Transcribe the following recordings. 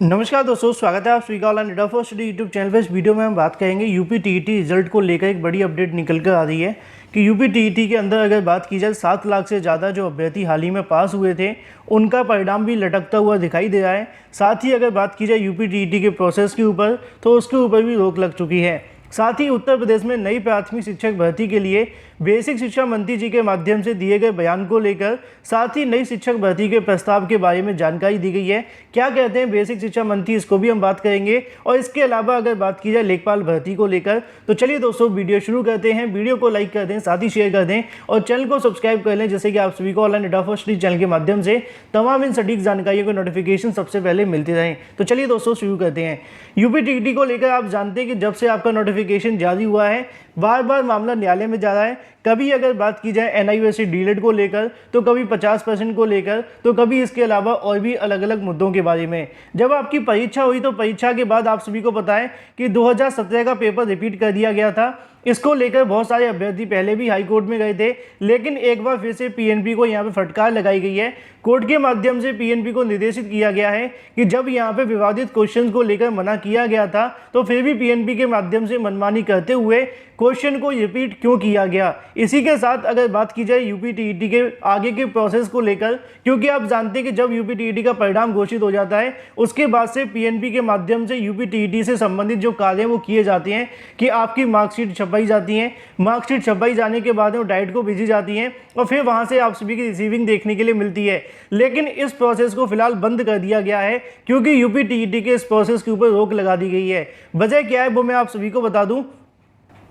नमस्कार दोस्तों, स्वागत है आप सभी का online data for study YouTube channel पर। इस वीडियो में हम बात करेंगे यूपी टीईटी रिजल्ट को लेकर एक बड़ी अपडेट निकल कर आ रही है कि यूपी टीईटी के अंदर अगर बात की जाए 7 लाख से ज़्यादा जो अभ्यर्थी हाल ही में पास हुए थे उनका परिणाम भी लटकता हुआ दिखाई दे रहा है। साथ ही अगर बात की जाए यूपी टीईटी के प्रोसेस के ऊपर तो उसके ऊपर भी रोक लग चुकी है। साथ ही उत्तर प्रदेश में नई प्राथमिक शिक्षक भर्ती के लिए बेसिक शिक्षा मंत्री जी के माध्यम से दिए गए बयान को लेकर साथ ही नई शिक्षक भर्ती के प्रस्ताव के बारे में जानकारी दी गई है। क्या कहते हैं बेसिक शिक्षा मंत्री, इसको भी हम बात करेंगे। और इसके अलावा अगर बात की जाए लेखपाल भर्ती को लेकर तो चलिए दोस्तों वीडियो शुरू करते हैं। वीडियो को लाइक कर दें, साथ ही शेयर कर दें और चैनल को सब्सक्राइब कर लें, जैसे कि आप सभी को online data for study channel के माध्यम से तमाम इन सटीक जानकारियों के नोटिफिकेशन सबसे पहले मिलते रहें। तो चलिए दोस्तों शुरू करते हैं। यूपी टीईटी को लेकर आप जानते हैं कि जब से आपका नोटिफिकेशन जारी हुआ है बार बार मामला न्यायालय में जा रहा है। कभी अगर बात की जाए एनआईओएससी डीलेट को लेकर तो कभी 50% को लेकर तो कभी इसके अलावा और भी अलग अलग मुद्दों के बारे में। जब आपकी परीक्षा हुई तो परीक्षा के बाद आप सभी को पता है कि 2017 का पेपर रिपीट कर दिया गया था। इसको लेकर बहुत सारे अभ्यर्थी पहले भी हाई कोर्ट में गए थे, लेकिन एक बार फिर से पीएनबी को यहाँ पे फटकार लगाई गई है। कोर्ट के माध्यम से पीएनबी को निर्देशित किया गया है कि जब यहाँ पे विवादित क्वेश्चन को लेकर मना किया गया था तो फिर भी पीएनबी के माध्यम से मनमानी करते हुए क्वेश्चन को रिपीट क्यों किया गया। इसी के साथ अगर बात की जाए यूपी टीईटी के आगे के प्रोसेस को लेकर, क्योंकि आप जानते हैं कि जब यूपी टीईटी का परिणाम घोषित हो जाता है उसके बाद से पीएनबी के माध्यम से यूपी टीईटी से संबंधित जो कार्य वो किए जाते हैं कि आपकी मार्कशीट छपाई जाती है। मार्कशीट छपाई जाने के बाद वो डाइट को भेजी जाती हैं और फिर वहां से आप सभी की रिसीविंग देखने के लिए मिलती है। लेकिन इस प्रोसेस को फिलहाल बंद कर दिया गया है क्योंकि यूपी टीईटी के इस प्रोसेस के ऊपर रोक लगा दी गई है। वजह क्या है वो मैं आप सभी को बता दूं।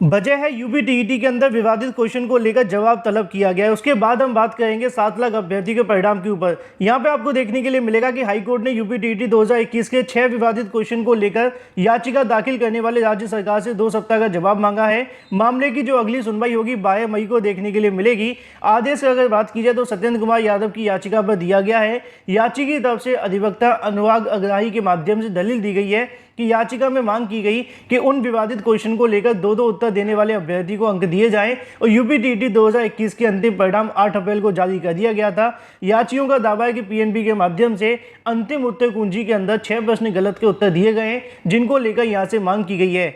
वजह है यूपी टीईटी के अंदर विवादित क्वेश्चन को लेकर जवाब तलब किया गया है। उसके बाद हम बात करेंगे 7 लाख अभ्यर्थी के परिणाम के ऊपर। यहाँ पे आपको देखने के लिए मिलेगा कि हाईकोर्ट ने यूपी टीईटी 2021 के 6 विवादित क्वेश्चन को लेकर याचिका दाखिल करने वाले राज्य सरकार से 2 सप्ताह का जवाब मांगा है। मामले की जो अगली सुनवाई होगी 22 मई को देखने के लिए मिलेगी। आदेश अगर बात की जाए तो सत्येंद्र कुमार यादव की याचिका पर दिया गया है। याचिका की तरफ से अधिवक्ता अनुराग अग्राही के माध्यम से दलील दी गई है कि याचिका में मांग की गई कि उन विवादित क्वेश्चन को लेकर 2-2 उत्तर देने वाले अभ्यर्थी को अंक दिए जाएं और यूपी टीईटी 2021 के अंतिम परिणाम 8 अप्रैल को जारी कर दिया गया था। याचियों का दावा है कि पीएनबी के माध्यम से अंतिम उत्तर कुंजी के अंदर 6 प्रश्न गलत के उत्तर दिए गए हैं, जिनको लेकर यहां से मांग की गई है।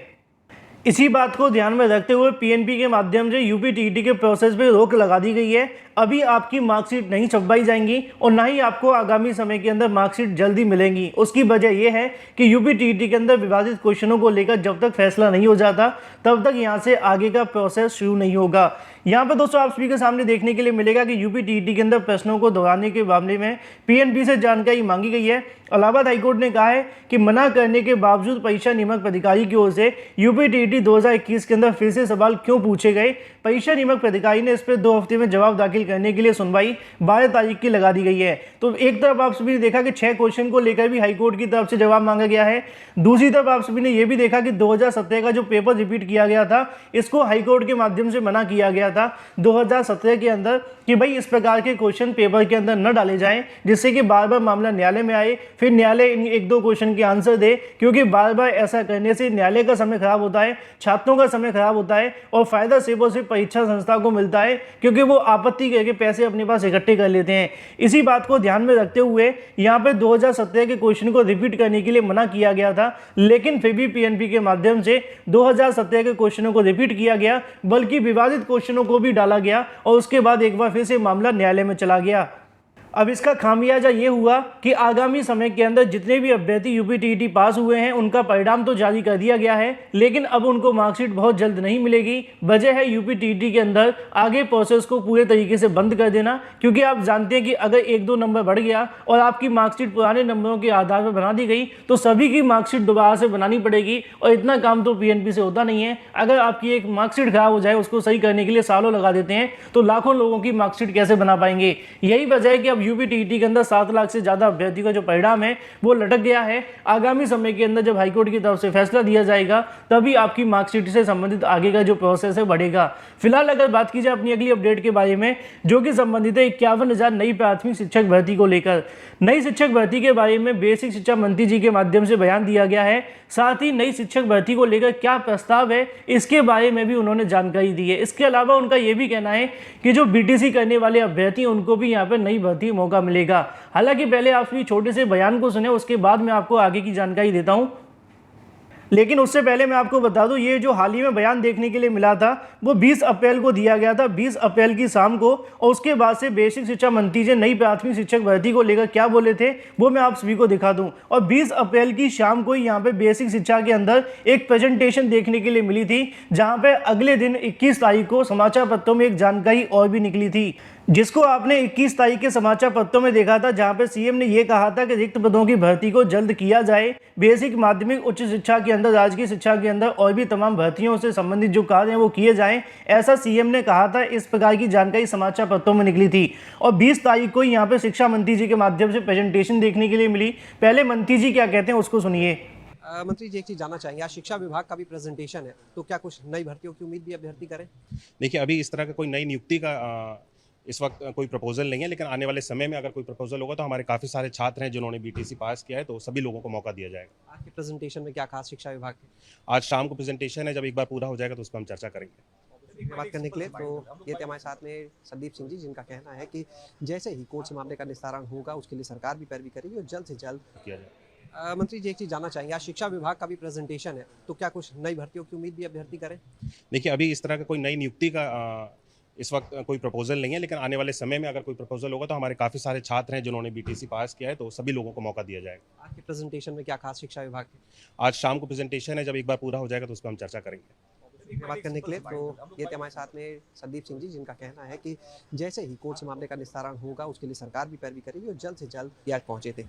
इसी बात को ध्यान में रखते हुए पीएनबी के माध्यम से यूपी टीईटी के प्रोसेस पे रोक लगा दी गई है। अभी आपकी मार्कशीट नहीं छपवाई जाएंगी और ना ही आपको आगामी समय के अंदर मार्कशीट जल्दी मिलेंगी। उसकी वजह यह है कि यूपी टीईटी के अंदर विवादित क्वेश्चनों को लेकर जब तक फैसला नहीं हो जाता तब तक यहाँ से आगे का प्रोसेस शुरू नहीं होगा। यहाँ पर दोस्तों आप सभी के सामने देखने के लिए मिलेगा कि यूपी टीईटी के अंदर प्रश्नों को दोहराने के मामले में पीएनबी से जानकारी मांगी गई है। इलाहाबाद हाईकोर्ट ने कहा है कि मना करने के बावजूद परीक्षा नियामक अधिकारी की ओर से यूपी टीईटी 2021 के अंदर फिर से सवाल क्यों पूछे गए। परीक्षा नियामक अधिकारी ने इस पर 2 हफ्ते में जवाब दाखिल करने के लिए सुनवाई 12 तारीख की लगा दी गई है। तो एक तरफ आप सभी ने देखा कि 6 क्वेश्चन को लेकर भी हाईकोर्ट की तरफ से जवाब मांगा गया है। दूसरी तरफ आप सभी ने यह भी देखा कि 2017 का जो पेपर रिपीट किया गया था इसको हाईकोर्ट के माध्यम से मना किया गया था 2017 के अंदर कि भाई इस प्रकार के क्वेश्चन पेपर के अंदर न डाले जाएं, जिससे कि बार बार मामला न्यायालय में आए, फिर न्यायालय इन 1-2 क्वेश्चन के आंसर दे, क्योंकि बार बार ऐसा करने से न्यायालय का समय खराब होता है, छात्रों का समय खराब होता है और फायदा सिर्फ और सिर्फ परीक्षा संस्था को मिलता है, क्योंकि वो आपत्ति करके पैसे अपने पास इकट्ठे कर लेते हैं। इसी बात को ध्यान में रखते हुए यहाँ पे 2017 के क्वेश्चन को रिपीट करने के लिए मना किया गया था, लेकिन फिर भी पीएनबी के माध्यम से 2017 के क्वेश्चनों को रिपीट किया गया, बल्कि विवादित क्वेश्चनों को भी डाला गया और उसके बाद एक बार फिर से मामला न्यायालय में चला गया। अब इसका खामियाजा ये हुआ कि आगामी समय के अंदर जितने भी अभ्यर्थी यूपी टीईटी पास हुए हैं उनका परिणाम तो जारी कर दिया गया है, लेकिन अब उनको मार्कशीट बहुत जल्द नहीं मिलेगी। वजह है यूपी टीईटी के अंदर आगे प्रोसेस को पूरे तरीके से बंद कर देना, क्योंकि आप जानते हैं कि अगर 1-2 नंबर बढ़ गया और आपकी मार्कशीट पुराने नंबरों के आधार पर बना दी गई तो सभी की मार्कशीट दोबारा से बनानी पड़ेगी और इतना काम तो पीएनबी से होता नहीं है। अगर आपकी एक मार्कशीट खराब हो जाए उसको सही करने के लिए सालों लगा देते हैं, तो लाखों लोगों की मार्कशीट कैसे बना पाएंगे। यही वजह है कि अब यूपी टीईटी के अंदर 7 लाख से ज्यादा अभ्यर्थी का जो परिणाम है वो लटक गया है। आगामी समय के अंदर जब हाईकोर्ट की तरफ से फैसला दिया जाएगा तभी आपकी मार्कशीट से संबंधित आगे का जो प्रोसेस है बढ़ेगा। फिलहाल अगर बात की जाए अपनी अगली अपडेट के बारे में, जो कि संबंधित है 51,000 नई प्राथमिक शिक्षक भर्ती को लेकर। नई शिक्षक भर्ती के बारे में बेसिक शिक्षा मंत्री जी के माध्यम से बयान दिया गया है। साथ ही नई शिक्षक भर्ती को लेकर क्या प्रस्ताव है इसके बारे में भी उन्होंने जानकारी दी है। इसके अलावा उनका यह भी कहना है कि जो बीटीसी करने वाले अभ्यर्थी उनको भी यहाँ पर नई भर्ती मौका मिलेगा। हालांकि पहले आप सभी छोटे से बयान को सुने, उसके बाद मैं आपको आगे की जानकारी देता हूं। लेकिन उससे पहले मैं आपको बता दूं, ये जो हाल ही में बयान देखने के लिए मिला था वो 20 अप्रैल को दिया गया था, 20 अप्रैल की शाम को। और उसके बाद से बेसिक शिक्षा मंत्री जी नई प्राथमिक शिक्षक भर्ती को लेकर क्या बोले थे वो मैं आप सभी को दिखा दूं। और 20 अप्रैल की शाम को ही यहाँ पे बेसिक शिक्षा के अंदर एक प्रेजेंटेशन देखने के लिए मिली थी, जहाँ पे अगले दिन 21 तारीख को समाचार पत्रों में एक जानकारी और भी निकली थी, जिसको आपने 21 तारीख के समाचार पत्रों में देखा था, जहां पे सीएम ने यह कहा था कि रिक्त पदों की भर्ती को जल्द किया जाए। बेसिक माध्यमिक उच्च शिक्षा के अंदर, राजकीय शिक्षा के अंदर और भी तमाम भर्तियों से संबंधित जो कार्य हैं वो किए जाएं, ऐसा सीएम ने कहा था। इस प्रकार की जानकारी समाचार पत्रों में निकली थी। और 20 तारीख को यहाँ पे शिक्षा मंत्री जी के माध्यम से प्रेजेंटेशन देखने के लिए मिली। पहले मंत्री जी क्या कहते हैं उसको सुनिए। मंत्री जी, एक चीज़ जानना चाहेंगे, आज शिक्षा विभाग का भी प्रेजेंटेशन है, तो क्या कुछ नई भर्तियों की उम्मीद भी अभ्यर्थी करें? देखिए, अभी इस तरह का कोई नई नियुक्ति का इस वक्त कोई प्रपोजल नहीं है, लेकिन आने वाले समय में अगर कोई प्रपोजल होगा तो हमारे काफ़ी सारे छात्र हैं जिन्होंने बीटीसी पास किया है, तो सभी लोगों को मौका दिया जाएगा। आज के प्रेजेंटेशन में क्या खास शिक्षा विभाग के? आज शाम को प्रेजेंटेशन है, जब एक बार पूरा हो जाएगा तो उस पर हम चर्चा करेंगे। बात करने के लिए तो ये थे हमारे साथ में संदीप सिंह जी, जिनका कहना है कि जैसे ही कोर्ट से मामले का निस्तारण होगा उसके लिए सरकार भी पैरवी करेगी और जल्द से जल्द किया जाए। मंत्री जी, एक चीज़ जानना चाहेंगे, आज शिक्षा विभाग का भी प्रेजेंटेशन है, तो क्या कुछ नई भर्तियों की उम्मीद भी अभ्यर्थी करें? देखिए, अभी इस तरह का कोई नई नियुक्ति का इस वक्त कोई प्रपोजल नहीं है, लेकिन आने वाले समय में अगर कोई प्रपोजल होगा तो हमारे काफ़ी सारे छात्र हैं जिन्होंने बीटीसी पास किया है, तो सभी लोगों को मौका दिया जाएगा। आज के प्रेजेंटेशन में क्या खास शिक्षा विभाग के? आज शाम को प्रेजेंटेशन है, जब एक बार पूरा हो जाएगा तो उस पर हम चर्चा करेंगे। बात करने के लिए तो ये थे हमारे साथ में संदीप सिंह जी, जिनका कहना है कि जैसे ही कोर्ट से मामले का निस्तारण होगा उसके लिए सरकार भी पैरवी करेगी और जल्द से जल्द आज पहुंचे थे।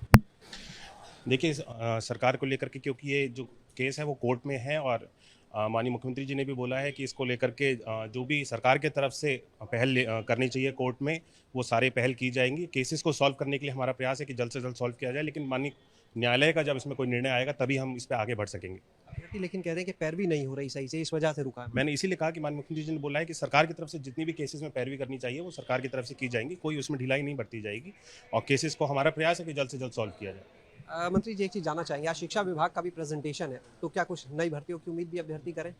देखिए, सरकार को लेकर के, क्योंकि ये जो केस है वो कोर्ट में है और माननीय मुख्यमंत्री जी ने भी बोला है कि इसको लेकर के जो भी सरकार के तरफ से पहल करनी चाहिए कोर्ट में, वो सारे पहल की जाएंगी। केसेस को सॉल्व करने के लिए हमारा प्रयास है कि जल्द से जल्द सॉल्व किया जाए, लेकिन माननीय न्यायालय का जब इसमें कोई निर्णय आएगा तभी हम इस पर आगे बढ़ सकेंगे। लेकिन कह रहे हैं कि पैरवी नहीं हो रही सही से, इस वजह से रुका है। मैंने इसीलिए कहा कि माननीय मुख्यमंत्री जी ने बोला है कि सरकार की तरफ से जितनी भी केसेस में पैरवी करनी चाहिए वो सरकार की तरफ से की जाएंगी, कोई उसमें ढिलाई नहीं बरती जाएगी और केसेस को हमारा प्रयास है कि जल्द से जल्द सॉल्व किया जाए। मंत्री जी, एक चीज़ जानना चाहेंगे, आज शिक्षा विभाग का भी प्रेजेंटेशन है, तो क्या कुछ नई भर्तियों की उम्मीद भी अभ्यर्थी करें?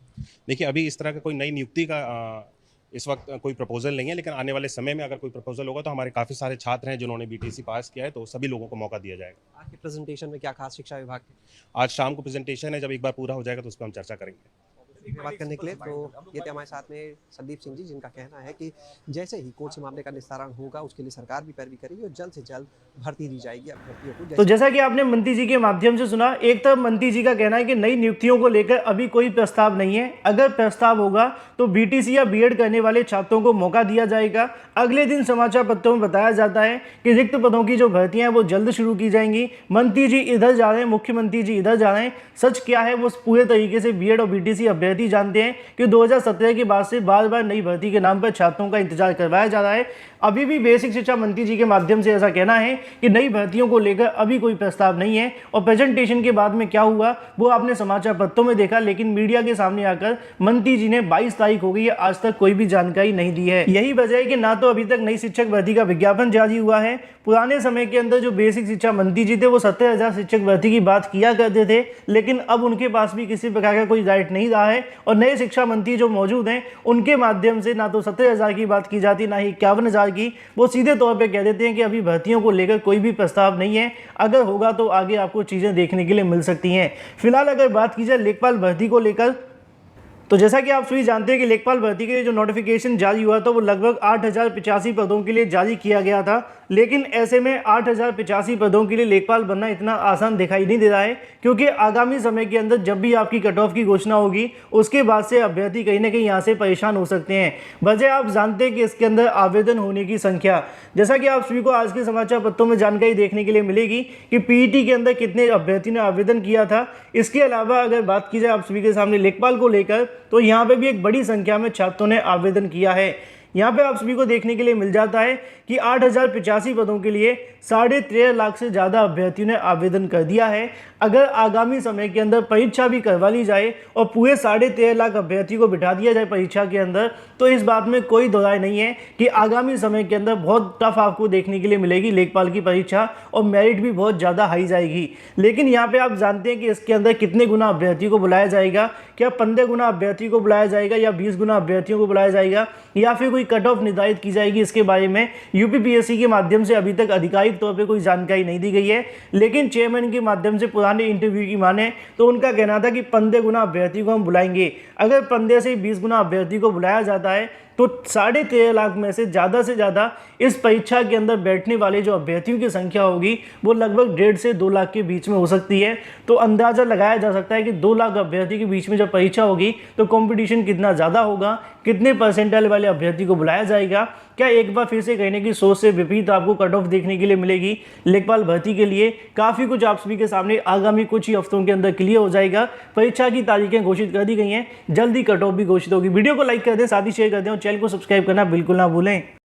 देखिए, अभी इस तरह का कोई नई नियुक्ति का इस वक्त कोई प्रपोजल नहीं है, लेकिन आने वाले समय में अगर कोई प्रपोजल होगा तो हमारे काफ़ी सारे छात्र हैं जिन्होंने बीटीसी पास किया है, तो सभी लोगों को मौका दिया जाएगा। आज के प्रेजेंटेशन में क्या खास शिक्षा विभाग के? आज शाम को प्रेजेंटेशन है, जब एक बार पूरा हो जाएगा तो उस पर हम चर्चा करेंगे। बात करने के लिए तो ये थे हमारे साथ में संदीप सिंह जी, जिनका कहना है कि जैसे ही कोर्ट से मामले का निस्तारण होगा उसके लिए सरकार भी पैरवी करेगी और जल्द से जल्द भर्ती दी जाएगी अभ्यर्थियों को। तो जैसा कि आपने मंत्री जी के माध्यम से सुना, एक तरफ मंत्री जी का कहना है कि नई नियुक्तियों को लेकर अभी कोई प्रस्ताव नहीं है, अगर प्रस्ताव होगा तो बीटीसी या बीएड करने वाले छात्रों को मौका दिया जाएगा। अगले दिन समाचार पत्रों में बताया जाता है कि रिक्त पदों की जो भर्तियां हैं वो जल्द शुरू की जाएंगी। मंत्री जी इधर जा रहे हैं, मुख्यमंत्री जी इधर जा रहे हैं। सच क्या है वो पूरे तरीके से बीएड और बीटीसी अभ्यर्थी जानते हैं कि 2017 के बाद से बार बार नई भर्ती के नाम पर छात्रों का इंतजार करवाया जा रहा है। अभी भी बेसिक शिक्षा मंत्री जी के माध्यम से ऐसा कहना है कि नई भर्तियों को लेकर अभी कोई प्रस्ताव नहीं है। और प्रेजेंटेशन के बाद में क्या हुआ वो आपने समाचार पत्रों में देखा, लेकिन मीडिया के सामने आकर मंत्री जी ने 22 तारीख हो गई है, आज तक कोई भी जानकारी नहीं दी है। यही वजह है कि ना तो अभी तक नई शिक्षक भर्ती का विज्ञापन जारी हुआ है। पुराने समय के अंदर जो बेसिक शिक्षा मंत्री जी थे वो 70,000 शिक्षक भर्ती की बात किया करते थे, लेकिन अब उनके पास भी किसी प्रकार का कोई राइट नहीं रहा है। और नए शिक्षा मंत्री जो मौजूद हैं उनके माध्यम से ना तो 70,000 की बात की जाती, ना ही 51,000 की। वो सीधे तौर पे कह देते हैं कि अभी भर्तियों को लेकर कोई भी प्रस्ताव नहीं है, अगर होगा तो आगे आपको चीज़ें देखने के लिए मिल सकती हैं। फिलहाल अगर बात की जाए लेखपाल भर्ती को लेकर, तो जैसा कि आप सभी जानते हैं कि लेखपाल भर्ती के लिए जो नोटिफिकेशन जारी हुआ था वो लगभग 8,085 पदों के लिए जारी किया गया था, लेकिन ऐसे में 8,085 पदों के लिए लेखपाल बनना इतना आसान दिखाई नहीं दे रहा है, क्योंकि आगामी समय के अंदर जब भी आपकी कट ऑफ की घोषणा होगी उसके बाद से अभ्यर्थी कहीं ना कहीं यहाँ से परेशान हो सकते हैं। वजह आप जानते हैं कि इसके अंदर आवेदन होने की संख्या, जैसा कि आप सभी को आज के समाचार पत्रों में जानकारी देखने के लिए मिलेगी कि पीईटी के अंदर कितने अभ्यर्थी ने आवेदन किया था। इसके अलावा अगर बात की जाए आप सभी के सामने लेखपाल को लेकर, तो यहाँ पे भी एक बड़ी संख्या में छात्रों ने आवेदन किया है। यहाँ पे आप सभी को देखने के लिए मिल जाता है कि 8,085 पदों के लिए 13.5 लाख से ज़्यादा अभ्यर्थियों ने आवेदन कर दिया है। अगर आगामी समय के अंदर परीक्षा भी करवा ली जाए और पूरे 13.5 लाख अभ्यर्थियों को बिठा दिया जाए परीक्षा के अंदर, तो इस बात में कोई दो राय नहीं है कि आगामी समय के अंदर बहुत टफ आपको देखने के लिए मिलेगी लेखपाल की परीक्षा, और मेरिट भी बहुत ज़्यादा हाई जाएगी। लेकिन यहाँ पे आप जानते हैं कि इसके अंदर कितने गुना अभ्यर्थी को बुलाया जाएगा? क्या 15 गुना अभ्यर्थी को बुलाया जाएगा या 20 गुना अभ्यर्थियों को बुलाया जाएगा, या फिर कोई कट ऑफ निर्धारित की जाएगी? इसके बारे में यूपीपीएससी के माध्यम से अभी तक आधिकारिक तौर पे कोई जानकारी नहीं दी गई है। लेकिन चेयरमैन के माध्यम से पुराने इंटरव्यू की माने तो उनका कहना था कि 15 गुना अभ्यर्थी को हम बुलाएंगे। अगर 15 से 20 गुना अभ्यर्थी को बुलाया जाता है तो 13.5 लाख में से ज़्यादा इस परीक्षा के अंदर बैठने वाले जो अभ्यर्थियों की संख्या होगी वो लगभग 1.5 से 2 लाख के बीच में हो सकती है। तो अंदाज़ा लगाया जा सकता है कि 2 लाख अभ्यर्थी के बीच में जब परीक्षा होगी तो कंपटीशन कितना ज़्यादा होगा, कितने परसेंटाइल वाले अभ्यर्थी को बुलाया जाएगा। क्या एक बार फिर से कहने की सोच से विपरीत आपको कट ऑफ देखने के लिए मिलेगी लेखपाल भर्ती के लिए? काफ़ी कुछ आप सभी के सामने आगामी कुछ ही हफ्तों के अंदर क्लियर हो जाएगा। परीक्षा की तारीखें घोषित कर दी गई हैं, जल्दी कट ऑफ भी घोषित होगी। वीडियो को लाइक कर दें, साथ ही शेयर कर दें और चैनल को सब्सक्राइब करना बिल्कुल ना भूलें।